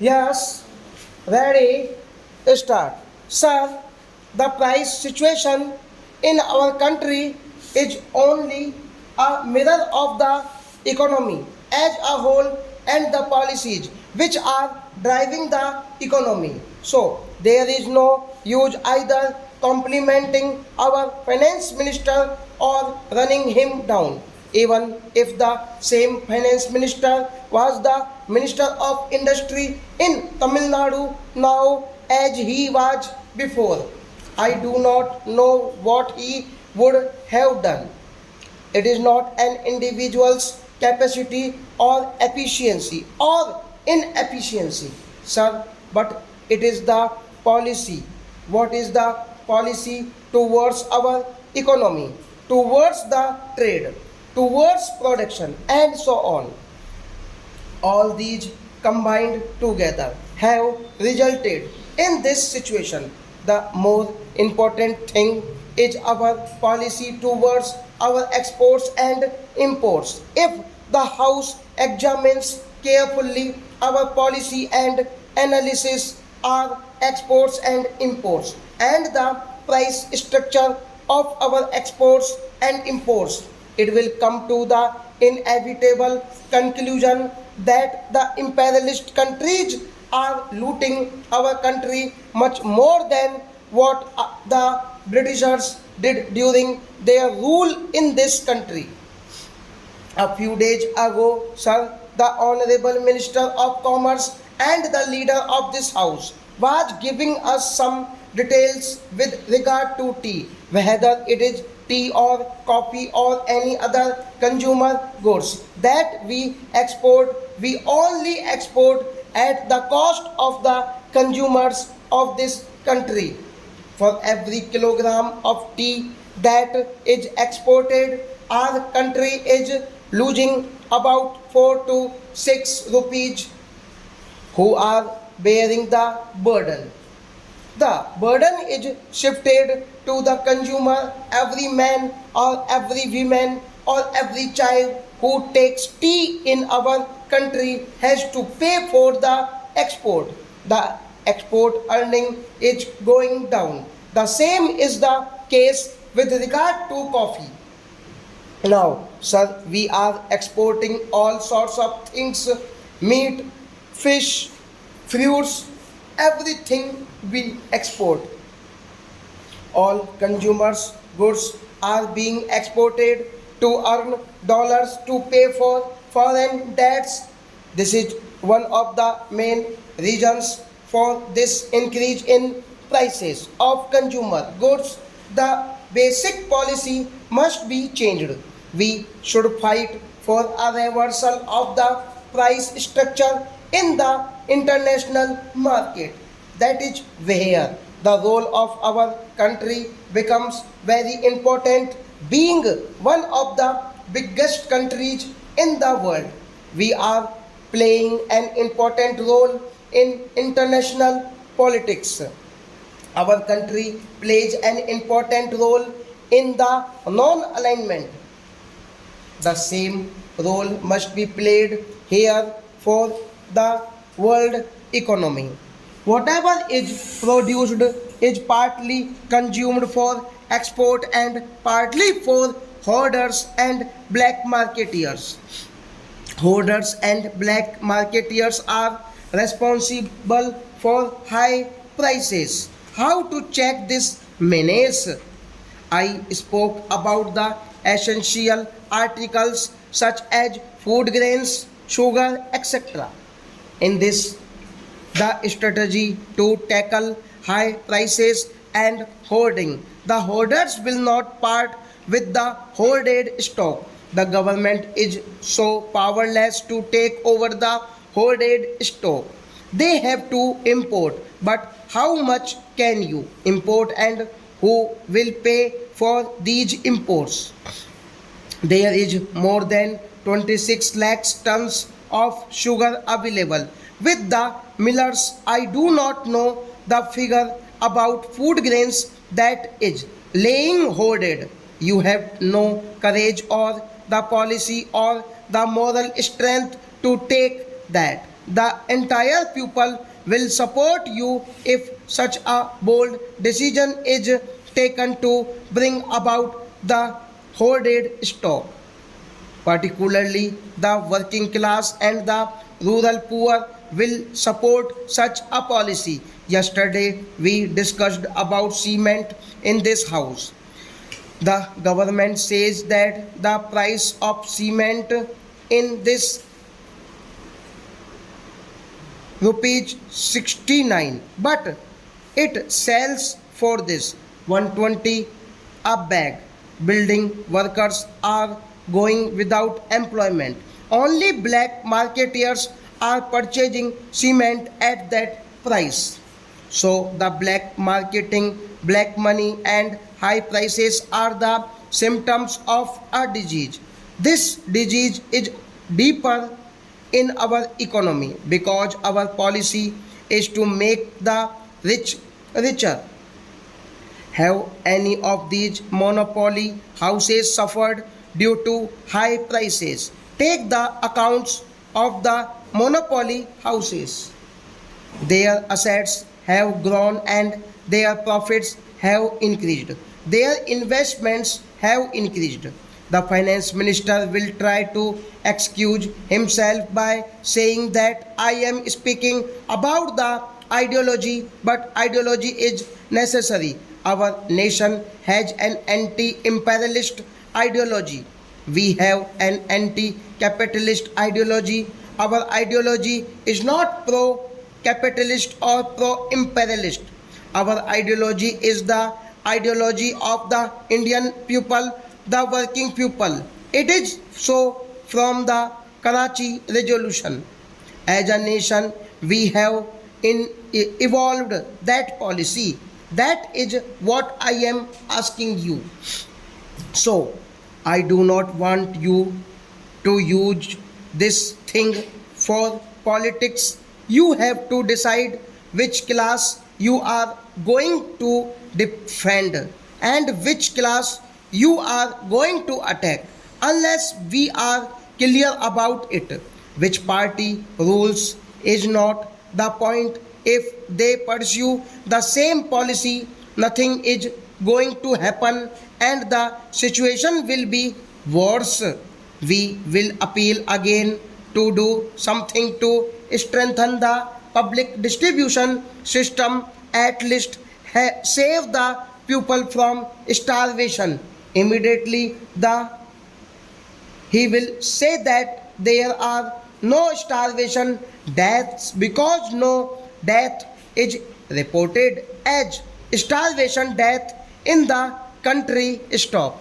Yes, ready, start. Sir, the price situation in our country is only a mirror of the economy as a whole and the policies which are driving the economy. So, there is no use either complimenting our finance minister or running him down, even if the same finance minister was the minister of industry in Tamil Nadu now as he was before. I do not know what he would have done. It is not an individual's capacity or efficiency or inefficiency, sir, but it is the policy. What is the policy towards our economy, towards the trade, towards production, and so on? All these combined together have resulted in this situation. The more important thing is our policy towards our exports and imports. If the House examines carefully our policy and analysis our exports and imports and the price structure of our exports and imports, it will come to the inevitable conclusion that the imperialist countries are looting our country much more than what the Britishers did during their rule in this country. A few days ago, sir, the Honorable Minister of Commerce and the leader of this house was giving us some details with regard to tea, whether it is tea or coffee or any other consumer goods that we export. We only export at the cost of the consumers of this country. For every kilogram of tea that is exported, our country is losing about 4 to 6 rupees. Who are bearing the burden? The burden is shifted to the consumer. Every man or every woman or every child who takes tea in our country has to pay for the export. The export earning is going down. The same is the case with regard to coffee. Now, sir, we are exporting all sorts of things, meat, fish, fruits, everything we export. All consumers goods are being exported to earn dollars to pay for foreign debts. This is one of the main reasons for this increase in prices of consumer goods. The basic policy must be changed. We should fight for a reversal of the price structure in the international market. That is where the role of our country becomes very important. Being one of the biggest countries in the world, we are playing an important role in international politics. Our country plays an important role in the non alignment. The same role must be played here for the world economy. Whatever is produced is partly consumed for export and partly for hoarders and black marketeers. Hoarders and black marketeers are responsible for high prices. How to check this menace? I spoke about the essential articles such as food grains, sugar, etc. In this, the strategy to tackle high prices and hoarding. The hoarders will not part with the hoarded stock. The government is so powerless to take over the hoarded stock. They have to import, but how much can you import and who will pay for these imports? There is more than 26 lakhs tons of sugar available. With the millers, I do not know the figure about food grains that is laying hoarded. You have no courage or the policy or the moral strength to take that. the entire pupil will support you if such a bold decision is taken to bring about the hoarded stock. Particularly, the working class and the rural poor will support such a policy. Yesterday, we discussed about cement in this house. The government says that the price of cement in this rupees 69, but it sells for this 120 a bag. Building workers are going without employment. Only black marketeers are purchasing cement at that price. So the black marketing, black money and high prices are the symptoms of a disease. This disease is deeper in our economy because our policy is to make the rich richer. Have any of these monopoly houses suffered due to high prices? Take the accounts of the monopoly houses. Their assets have grown and their profits have increased. Their investments have increased. The finance minister will try to excuse himself by saying that I am speaking about the ideology, but ideology is necessary. Our nation has an anti imperialist ideology. We have an anti capitalist ideology. Our ideology is not pro capitalist or pro imperialist. Our ideology is the ideology of the Indian people, the working people. It is so from the Karachi resolution. As a nation, we have evolved that policy. That is what I am asking you. So, I do not want you to use this thing for politics. You have to decide which class you are going to defend and which class you are going to attack. Unless we are clear about it, which party rules is not the point. If they pursue the same policy, nothing is going to happen and the situation will be worse. We will appeal again to do something to strengthen the public distribution system, at least save the people from starvation. Immediately, he will say that there are no starvation deaths because no death is reported as starvation death in the country. Stop.